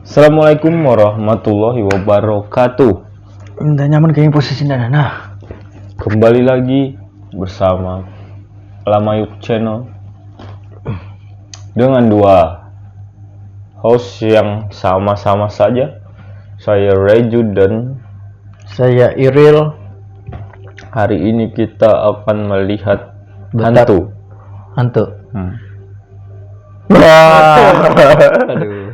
Assalamualaikum warahmatullahi wabarakatuh. Udah nyaman kayaknya posisi Nana. Kembali lagi bersama Lamayuk Channel dengan dua host yang sama-sama saja. Saya Reju dan Saya Iril. hari ini kita akan melihat Bentar. hantu. Hantu. Aduh.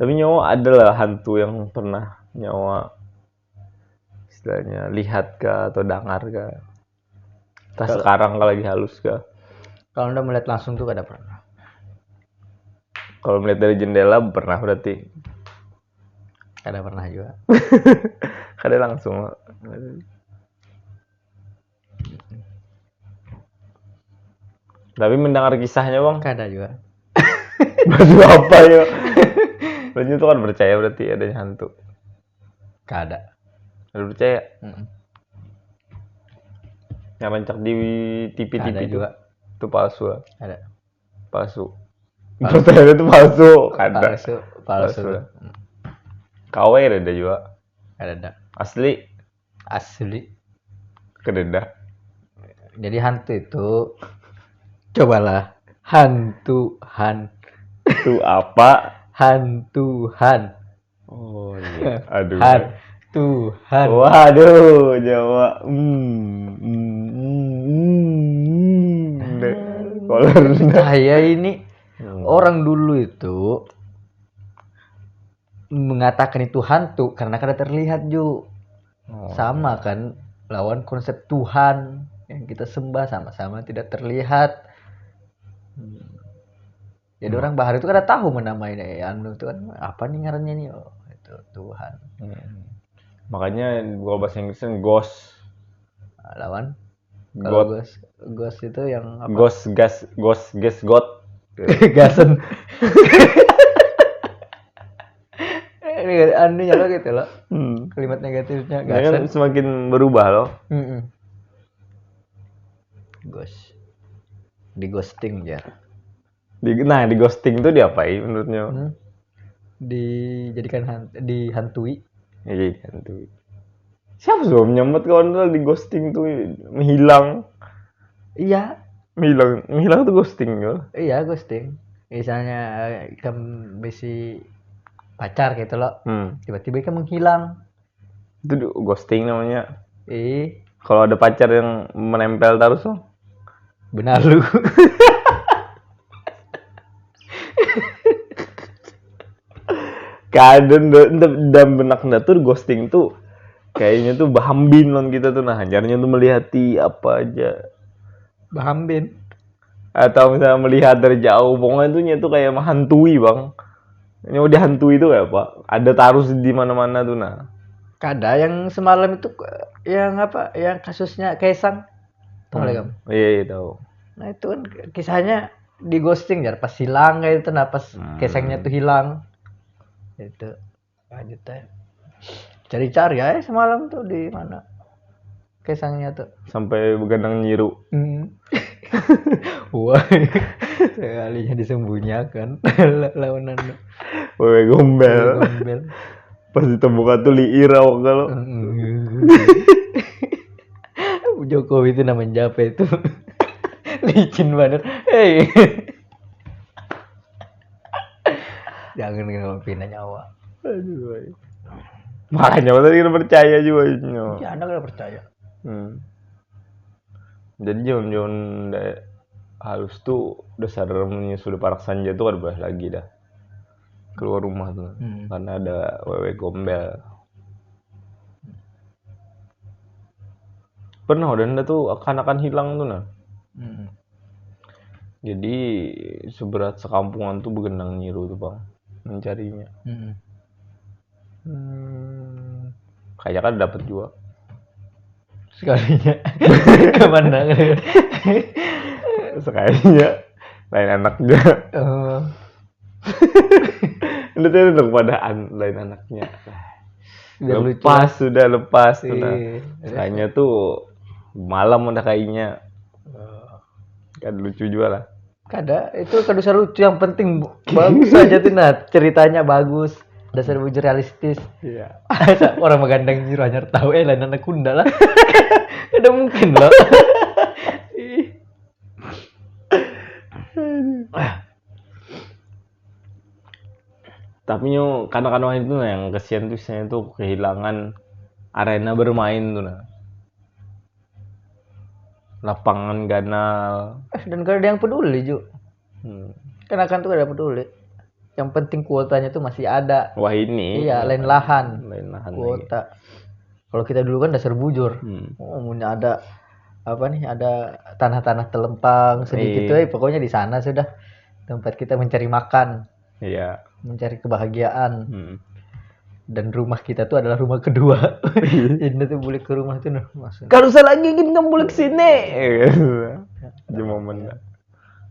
Tapi nyawa adalah hantu yang pernah nyawa istilahnya lihat kah atau dengar kah? Entah sekarang kalau lagi halus kah? Kalau Anda melihat langsung tuh kada pernah. Kalau melihat dari jendela pernah berarti. Kada pernah juga. Kada langsung. Tapi mendengar kisahnya bang, Kada juga. berarti apa ya? Berarti itu kan percaya berarti adanya hantu. Kada. Ada percaya? Mm-mm. Yang rancak di TV-TV Kada itu, juga. itu palsu lah. Ada. Palsu. Percaya itu palsu. Kada. Palsu. KW ada juga. Ada. Asli. Asli. Kededa. Jadi hantu itu cobalah hantuhan. Itu apa? Hantuhan. Oh iya. Aduh. Hantuhan. Waduh, Jawa. Kalau rendah. Saya ini orang dulu itu mengatakan itu hantu karena kada terlihat juga. Sama kan lawan konsep Tuhan yang kita sembah sama-sama tidak terlihat. Jadi orang bahar itu kada tahu menamai anu itu kan apa nih ngarannya nih, oh itu Tuhan. Makanya kalau bahasa Inggrisnya ghost. Nah, lawan God. kalau ghost itu yang apa? Ghost, God. Gasen. Ini anunya lo gitu loh. Kalimat negatifnya Ya kan gasen. semakin berubah loh. Ghost. Di ghosting ya. Nah, di ghosting itu diapain menurutnya? Dijadikan dihantui. Iya kan tuh. Siapa sih menyambut kawan tuh di ghosting tuh menghilang. Iya, Menghilang tuh ghosting ya. iya ghosting. Misalnya ikan besi pacar gitu loh. Tiba-tiba ikan menghilang. Itu ghosting namanya. Kalau ada pacar yang menempel terus loh. benar lu. Kadang dalam benak tuh ghosting tuh kayaknya tuh bahambin non kita tuh, nah ajarnya tuh melihati apa aja. Bahambin. Atau misalnya melihat dari jauh, pokoknya tuh kayak menghantui bang. Ini udah hantui itu kayak apa? Ada taruh di mana-mana tuh nah. Kada yang semalam itu yang apa? Yang kasusnya Kaisang. Tahu kamu? Iya tahu. Nah itu kan kisahnya di ghosting ya, pas hilang kayak itu, nah pas Kaisangnya tuh hilang. Itu lanjut aja. Cari-cari ya semalam tuh di mana Kaisangnya tuh. Sampai begadang nyiru. Wah, sekalinya disembunyikan lawanan Wewe gombel. Pas ditemukan tuh liirau kalau. Jokowi itu namanya Jape itu. Licin banget. Hey. Jangan kalau pindah nyawa. Aduh. Makanya tadi kita percaya juga. Ya, Anda udah percaya. Jadi jaman-jaman halus tuh udah sadar menyusul parak sanja tuh kan boleh lagi dah keluar rumah tuh karena ada wewe gombel. Pernah udah tuh akan hilang tuh nah. Jadi seberat sekampungan tuh begendang nyiru tuh bang mencarinya. Kayaknya kan dapat juga. Sekalinya kemana? Sekalinya lain anaknya. Itu tuh pada lain anaknya. Lepas tuh. Nah. Kayaknya tuh malam udah kayaknya. Kan lucu juga lah. Kada, itu kadusar lucu, yang penting bagus aja tuh nah, ceritanya bagus, dasar bujur realistis. Iya. Orang magandang nyuruh hanya tahu lain anak kunda lah. Udah mungkin loh. Tapi nyo kanak-kanak itu nah, yang kesian tuh saya tuh kehilangan arena bermain tuh nah. Lapangan ganal. Dan gak ada yang peduli Ju. Karena kan tuh gak ada peduli. Yang penting kuotanya tuh masih ada. Wah ini. Iya, lain lahan. Lain lahan Kuota. Kalau kita dulu kan dasar bujur. Punya ada apa nih? Ada tanah-tanah telempang sedikit tuh, pokoknya di sana sudah tempat kita mencari makan. Iya. Mencari kebahagiaan. Dan rumah kita tuh adalah rumah kedua. Jadi tuh boleh ke rumah tuh nah, kalau saya lagi ingin kamu boleh kesini. Di momen.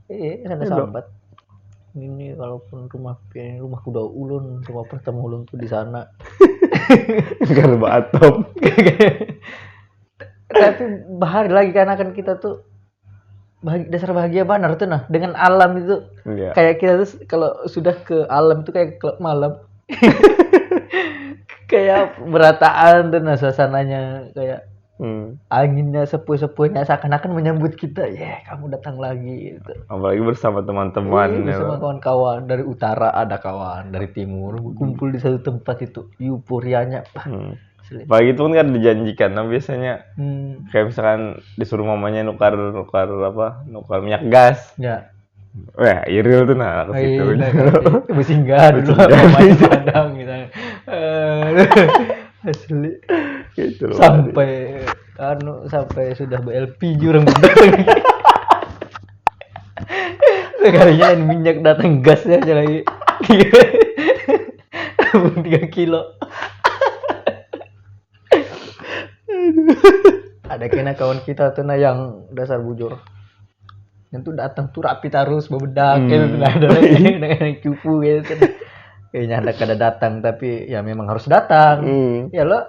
Sana sambat. Ini kalaupun rumah kuda ulun, rumah pertama ulun tuh di sana. Karena batop. Tapi bahari lagi karena kan kita tuh dasar bahagia benar tuh nah dengan alam itu. Iya. Kayak kita tuh kalau sudah ke alam itu kayak klub malam. Kayak berataan tuh nah suasananya, kayak anginnya sepuh-sepuhnya seakan-akan menyambut kita. Kamu datang lagi gitu. Apalagi bersama teman-teman. Bersama kawan-kawan dari utara ada kawan, dari timur kumpul di satu tempat itu. Euforianya. Pagi itu kan dijanjikan, nah biasanya kayak misalkan disuruh mamanya nukar minyak gas. Ya. Wah, Iril tuh nah ke situ. Bersinggah dulu main Padang gitu. Asli. Gitu loh. Sampai sudah BLPG orang datang. Sekalinya minyak datang gasnya aja lagi. 3 kilo. Ada kena kawan kita tuh nah yang dasar bujur. Yang tuh datang tuh rapi terus bebedak gitu nah, ada yang cupu gitu. Kayaknya ada kada datang tapi ya memang harus datang. Ya lo.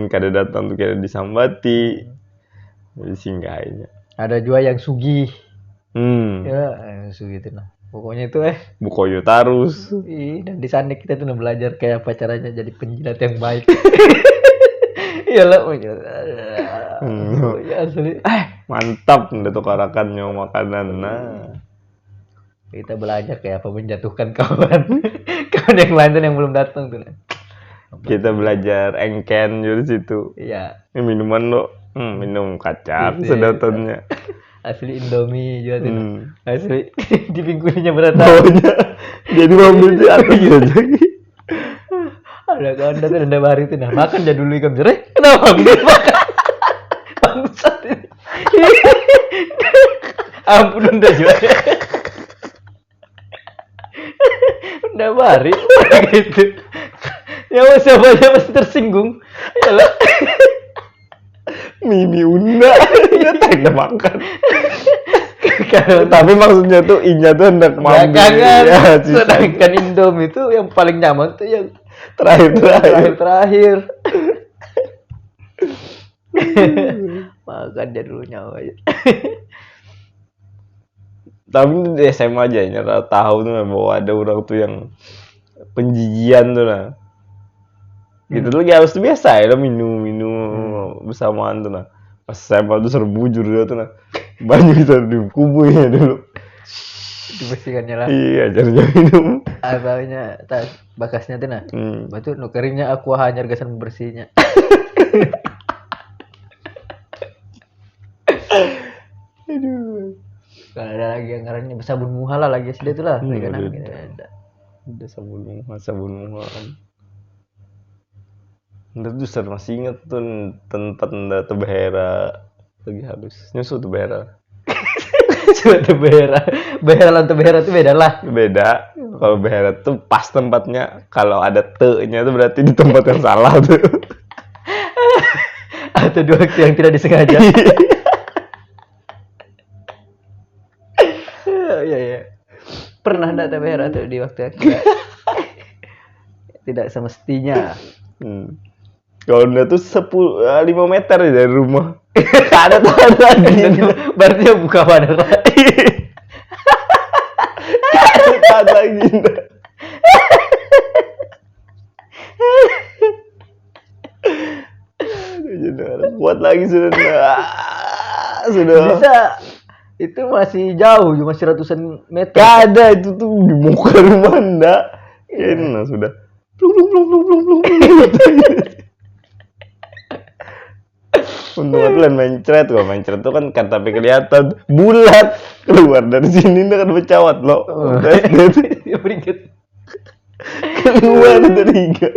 Kada datang tuh kayak disambati. Singgahinya. Ada juga yang sugih. Ya, sugih itu nah. Pokoknya itu Bukoyo tarus. Dan di sana kita tuh belajar kayak apa caranya jadi penjilat yang baik. Iya lah, ya asli. Mantap udah tukarakan nyawa makanan. Nah, kita belajar kayak apa menjatuhkan kawan. Kawan yang lain tuh yang belum datang tuh. Kita belajar engken di situ. Iya. Ini minuman lo, minum kacang sedotannya. Asli Indomie juga tuh. Asli di pinggulnya berat. Jadi mobil di atas aja. Ada kawan datang ada baru itu nah makan aja dulu ikan jereh. Kenapa gitu makan? Bangsat ini. Ampun udah juga. Udah bari gitu. Ya siapa aja pasti tersinggung. Yalah. Mimi unda. Dia tak makan. Tapi maksudnya tuh inya tuh hendak mampir. Ya, sedangkan Indomie itu yang paling nyaman tuh yang terakhir. Makan dia dulu nyawa aja. Tapi di SMA aja nyata tahu tuh bahwa ada orang tuh yang penjijian tuh nah. Gitu tuh harus biasa ya minum bersamaan tuh nah. Pas SMA tuh serbujur dia tuh nah. Banyak kita di kubunya dulu. Dibersihkannya lah. Iya, jangan minum. Apanya tas bakasnya tuh nah. Batu nukeringnya aku hanya gasan bersihnya. Aduh. Kalau ada lagi yang ngarannya sabun muha lah lagi sudah itulah. Udah sabun muha kan. Ntar tuh masih inget tuh tempat tuh Behera lagi halus. Nyusu tuh Behera. Behera lan Behera itu beda lah. Beda. Kalau Behera tuh pas tempatnya. Kalau ada te-nya tuh berarti di tempat yang salah tuh. Atau dua yang tidak disengaja. Iya. Pernah enggak teh Behera tuh di waktu yang tidak semestinya. Kalau udah tuh 5 meter dari rumah. Ada tahan lagi. Berarti dia buka banner lagi. Ada tahan lagi. Aduh, kuat lagi sudah. Sudah. Bisa itu masih jauh, masih ratusan meter. Gak ada itu tuh di muka rumah ndak. Enak sudah. Plung plung plung plung plung plung. Untung aku main cret tuh kan tapi kelihatan bulat keluar dari sini kan bercawat loh. Dia beringat. Keluar dari iga.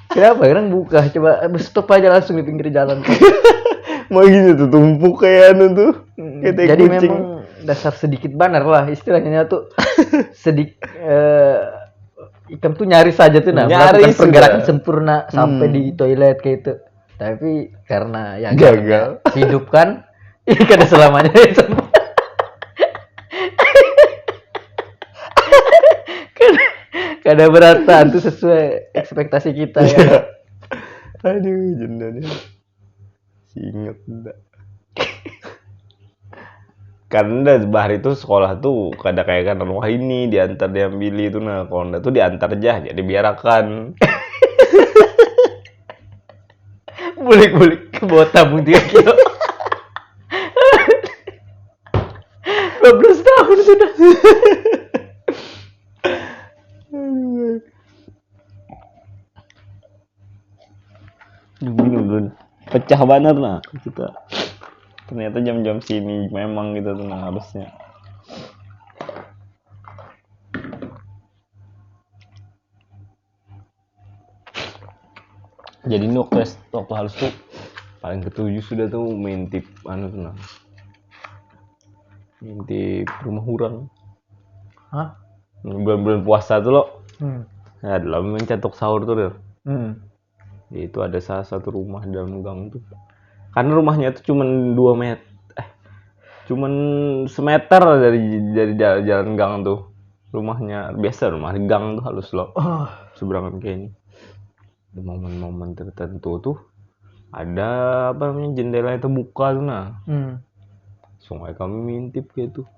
Kenapa? Kadang buka, coba stop aja langsung di pinggir jalan. Mau gini tuh tumpuk kayak anu tuh. Kayak tai Jadi kucing. memang dasar sedikit banar lah istilahnya tuh. Ikan tuh nyaris saja tuh melakukan Nyaris pergerakan sudah. sempurna sampai di toilet kayak itu. Tapi karena ya Gagal. hidup kan ikan selamanya sempurna. Kadang beratan tuh sesuai ekspektasi kita ya. Aduh, jendanya. Ingat enggak? Karena bahar itu sekolah tuh kada kayak kan wah ini diantar diambil itu nah kalau enggak tuh diantar aja jadi biarkan. Bulik-bulik ke bawah tabung 3 kilo. 12 tahun sudah. Dulu pecah banget nah kita. Ternyata jam-jam sini memang gitu tuh nah harusnya. Jadi ini waktu halus tuh paling ketujuh sudah tuh mintip anu tuh nah. Mintip rumah hurang. Hah? Bulan-bulan puasa tuh lo. Hmm. Nah, dalam mencetok sahur tuh deh. Hmm. Itu ada salah satu rumah dalam gang tuh. Karena rumahnya tuh cuman 2 meter. Cuman semeter dari jalan gang tuh. Rumahnya biasa rumah gang tuh halus loh. Oh, Seberangan kayak ini. Di momen-momen tertentu tuh ada apa namanya jendela itu buka tuh nah. Sungai kami mintip gitu.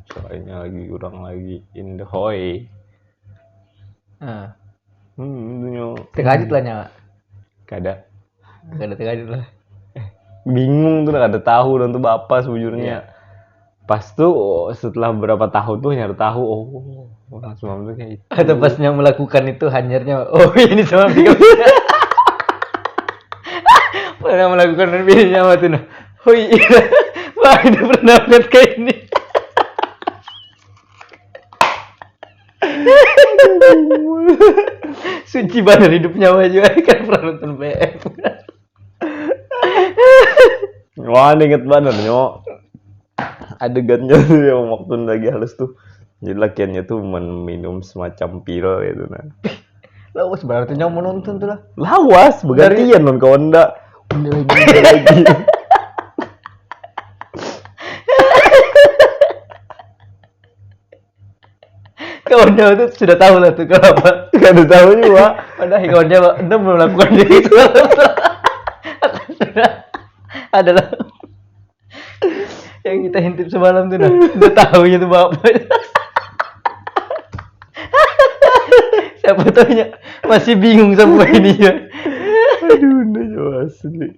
Soalnya orang lagi in the hoy. ah. Itu Terkajut lah nyawa. kada Gak ada terkajut lah. bingung tuh kada tahu dan tuh bapak sebujurnya. Pas tuh setelah berapa tahun tuh nyari tahu langsung tuh kayak itu. Atau pasnya melakukan itu hanyarnya, oh ini sama Bika. Pernah melakukan ini sama tuh nah. Oh iya, wah ini pernah lihat kayak ini. Suci banget hidupnya juga kan pernah nonton BF. Wah, inget banget nyok. Adegannya tuh yang waktu lagi halus tuh. Jadi lakiannya tuh minum semacam pil gitu nah. Lawas berarti yang menonton tuh lah. Lawas, bergantian non kawan ndak. Lagi. Kawannya tuh sudah tahu lah tuh kenapa. Gak ada tahu juga. Padahal kawannya Anda belum melakukan itu. Adalah yang kita hintip semalam tuh nah. Udah tahu itu bapak. Siapa tanya masih bingung sama ini ya. Aduh, udah jauh asli.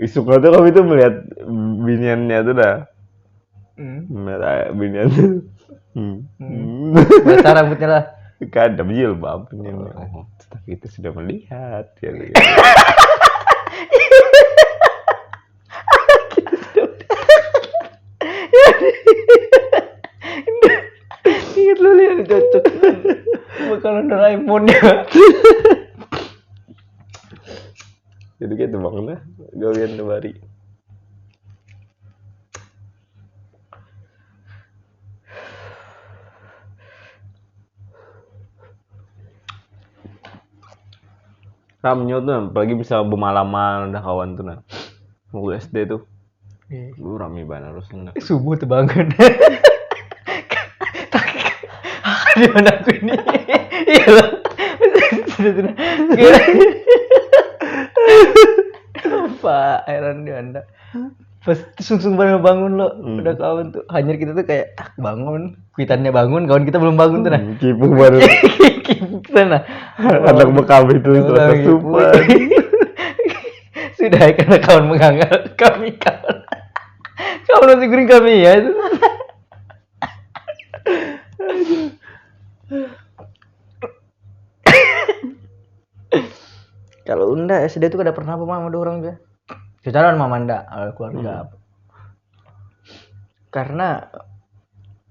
Isuknya tuh kami tuh melihat biniannya tuh dah. Melihat biniannya tuh. Basah rambutnya lah. Kan ada jilbab biniannya. Oh, tapi kita sudah melihat. Ya, Ingat lu lihat cocok. Bukan Doraemon-nya. Jadi gitu bang lah. Gawian bari. Ramnya tuh, apalagi bisa bermalaman udah kawan tuh nah. Mau SD tuh, lu rame banget harusnya. Subuh tuh bangun. Di mana aku ini? Iya lah. Kira apa heran dia anda pas sung bangun lo udah kawan tuh hanyar kita tuh kayak bangun kuitannya bangun kawan kita belum bangun tuh nah Kipu baru kipuk sana anak bekam itu terasa super. sudah karena kawan mengangkat kami kawan masih guring kami ya itu kalau unda SD tuh kada pernah apa mama ada orang dia secara mama ndak keluarga karena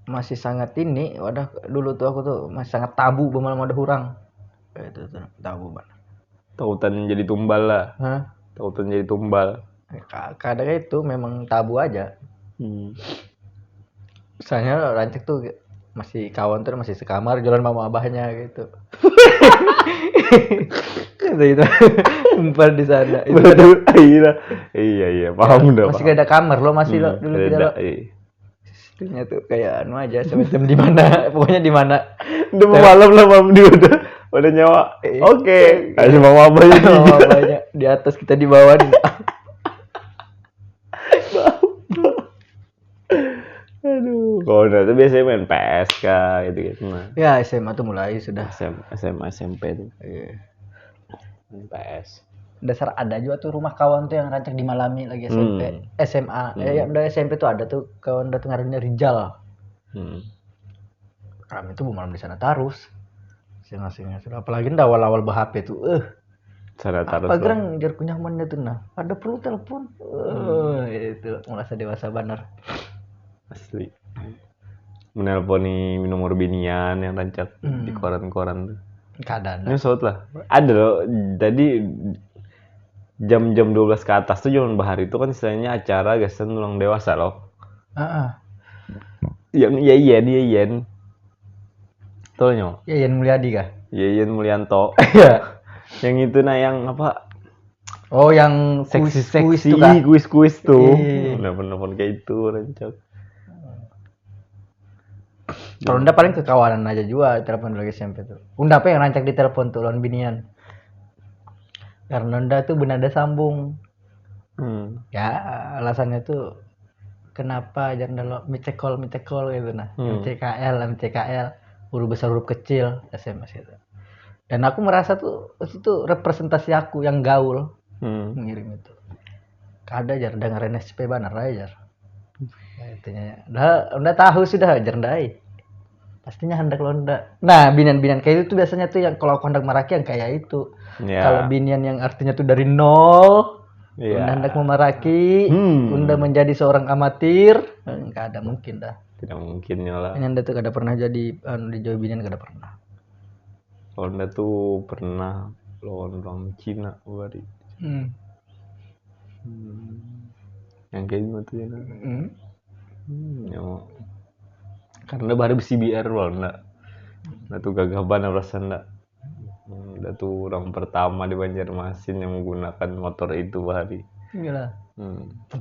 masih sangat ini wadah dulu tuh aku tuh masih sangat tabu bemalam ada orang itu tuh tabu banget Tautan jadi tumbal lah. hah Tautan jadi tumbal. kadang itu memang tabu aja misalnya rancak tuh masih kawan tuh masih sekamar jalan mama abahnya gitu kata itu umpar di sana itu Betul, iya paham dah. masih gak ada kamar lo masih lo dulu kita lo istilahnya tuh kayak anu aja semacam di mana pokoknya di mana udah malam lah mam dia udah nyawa oke kasih mama abahnya mama abahnya di atas kita di bawah aduh kalau udah tuh biasanya main PSK gitu nah ya SMA tuh mulai sudah SMA SMP tuh iya. main PS Dasar ada juga tuh rumah kawan tuh yang rancak dimalami lagi SMP SMA ya udah SMP tuh ada tuh kawan datang ngarannya Rijal kami tuh malam di sana terus singa-singa sudah apalagi ndak awal-awal bah-HP tuh cara taruh apa gerang jar kunyamannya tuh nah ada perlu telepon itu merasa dewasa benar asli menelponi nomor binian yang rancak di koran-koran tuh keadaan nyusut lah ada loh tadi jam-jam 12 ke atas tuh zaman bahari itu kan istilahnya acara gasan ulang dewasa loh yang Yeyen tuh nyo Yeyen Mulyadi kah Yeyen Mulyanto iya yang itu nah yang apa oh yang seksi tuh kah kuis tuh Iya. nelfon kayak itu rancak kalau ndak paling kekawanan aja juga telepon lagi SMP tuh unda apa yang rancak di telepon tuh lawan binian karena unda tuh benada sambung ya alasannya tuh kenapa jangan lo micekol gitu nah MCKL huruf besar huruf kecil SMS gitu dan aku merasa tuh itu representasi aku yang gaul mengirim itu kada jar dengerin SP banar aja jar intinya udah tahu sudah jar ndai pastinya hendak londa nah binian kayak itu tuh biasanya tuh yang kalau aku hendak maraki yang kayak itu kalau binian yang artinya tuh dari nol Unda hendak memaraki Unda menjadi seorang amatir enggak ada mungkin dah tidak mungkinnya lah Anda tuh kada pernah jadi di Jawa binian kada pernah Anda tuh pernah lawan orang Cina hari yang kayak gitu ya karena baru besi biar loh nah tuh gagah banget rasanya udah tuh orang pertama di Banjarmasin yang menggunakan motor itu hari iyalah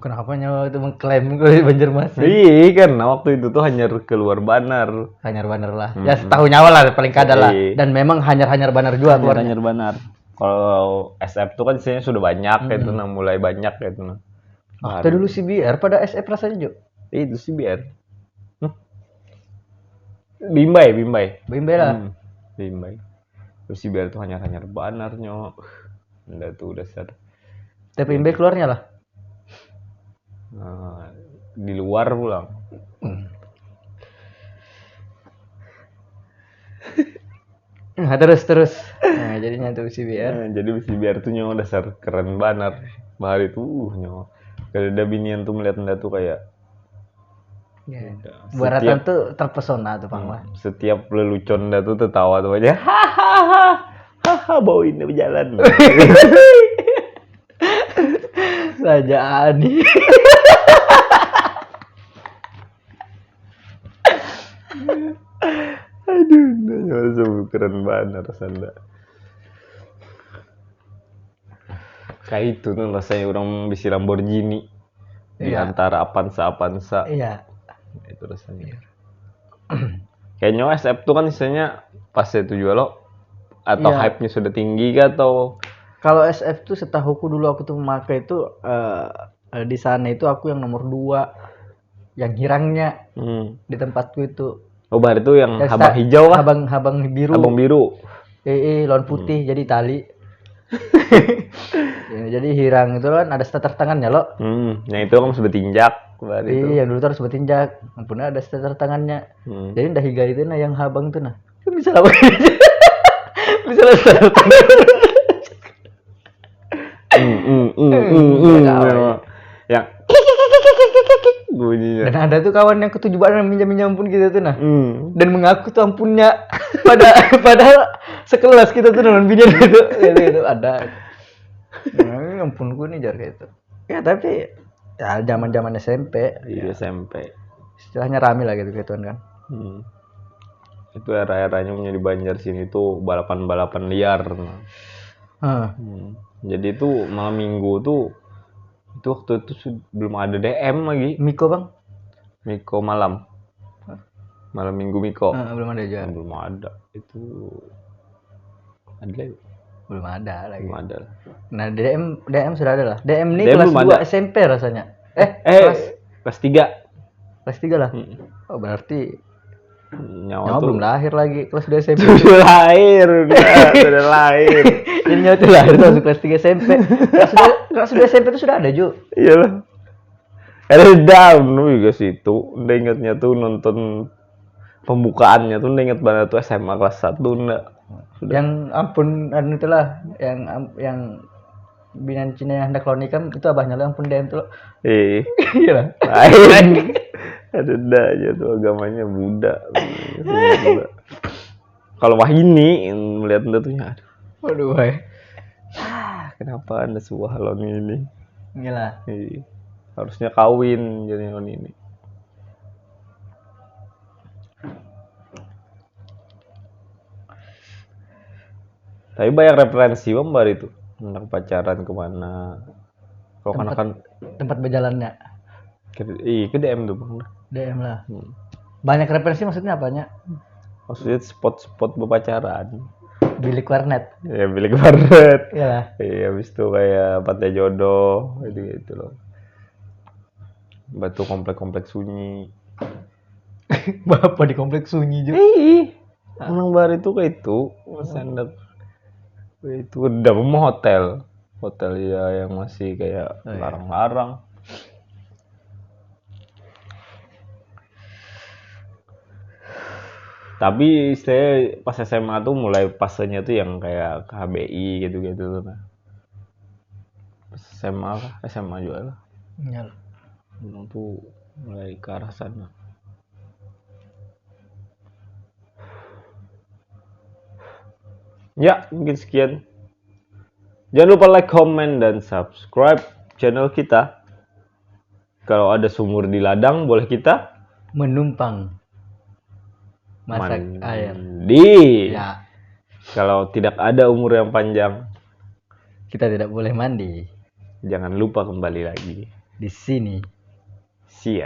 kenapa nyawa itu mengklaim gue di Banjarmasin iya kan waktu itu tuh hanya keluar banar lah ya setahu nyawa lah paling kada lah dan memang hanyar banar juga keluar hanyar banar kalau SF tuh kan isinya sudah banyak kayak itu nah mulai banyak kayak itu nah waktu dulu CBR pada SF rasanya juga itu CBR Bimbay lah Bimbay terus CBR tuh hanya banarnya udah tuh dasar tapi Bimbay keluarnya lah di luar pulang terus nah jadinya tuh CBR jadi CBR tuh nyawa dasar keren banar bahari tuh nyawa kalau ada binian tuh melihat anda tuh kayak Baratan tuh terpesona tuh Pak setiap lelucon anda tuh tertawa tuh aja hahaha bawain dia berjalan saja Adi aduh nyawa keren banget rasanya kayak itu tuh rasanya orang bisa Lamborghini di antara Avanza iya itu rasanya kayaknya SF tuh kan istilahnya pas itu juga lo atau Iya. hype-nya sudah tinggi kah atau Kalau SF tuh setahuku dulu aku tuh memakai itu di sana itu aku yang nomor 2 yang hirangnya di tempatku itu. Oh, bar itu yang Yang habang hijau kah? habang biru. Habang biru. Lawan putih jadi tali. Ya, jadi hirang itu kan ada starter tangannya loh. Yang itu kan sudah tinjak bar itu. Iya, dulu tuh harus bertinjak. Ampun ada starter tangannya. Jadi ndah higa itu nah yang habang tuh nah. Kan bisa lah. Bisa lah starter tangan. Yang bunyinya. Dan ada tuh kawan yang ketujuan minjam pun gitu tuh nah. Dan mengaku tuh ampunnya padahal sekelas kita tuh nonton video gitu ada. Nah, ampunku nih jar gitu. Ya tapi ya zaman-zaman SMP. Iya, SMP. Istilahnya rame lah gitu gituan kan. Itu era-eranya punya di Banjar sini tuh balapan-balapan liar. Jadi itu malam minggu tuh itu waktu itu belum ada DM lagi. Miko bang? Miko malam minggu Miko. Belum ada aja. Belum ada. Itu ada lagi. Belum ada lagi. Belum ada. Nah DM sudah ada lah. DM ini DM kelas belum 2 ada. SMP rasanya. Kelas 3. Kelas 3 lah. Oh berarti Nyawa tuh belum lahir lagi kelas 2 SMP. sudah lahir sudah lahir. Jadi nyawa tuh lahir tuh kelas 3 SMP. Kelas 2 SMP itu sudah ada Ju. Iyalah. Ada down juga situ. Udah ingetnya tuh nonton pembukaannya tuh, udah inget banget tuh SMA kelas 1 enggak. Yang ampun anu itulah yang binan Cina yang hendak lo nikah itu abahnya lo yang pun DM tuh lo. Iya lah. Lain. Ada aja tuh agamanya Buddha. Kalau Wahini melihat tuh ya, Waduh, wah. Kenapa Anda sebuah halon ini? Gila. Harusnya kawin jadi halon ini. Tapi banyak referensi Bar itu. Anak pacaran kemana? Kalau kan tempat berjalannya. Ke DM tuh Bang. DM lah. Banyak referensi maksudnya apanya? Maksudnya spot-spot berpacaran. Bilik warnet. Ya bilik warnet. Iyalah. Iya, habis itu kayak pantai jodoh gitu loh. Batu komplek-komplek sunyi. Bapak di kompleks sunyi juga. Emang bar itu kayak itu, standar. Itu udah mau hotel ya yang masih kayak larang-larang. Tapi saya pas SMA tuh mulai fasenya tuh yang kayak KBI gitu-gitu tuh. Pas SMA juga lah. Iya. Memang tuh mulai ke arah sana. Ya, mungkin sekian. Jangan lupa like, comment, dan subscribe channel kita. Kalau ada sumur di ladang, boleh kita menumpang masak air. Ya. Kalau tidak ada umur yang panjang, kita tidak boleh mandi. Jangan lupa kembali lagi Di sini. Sia.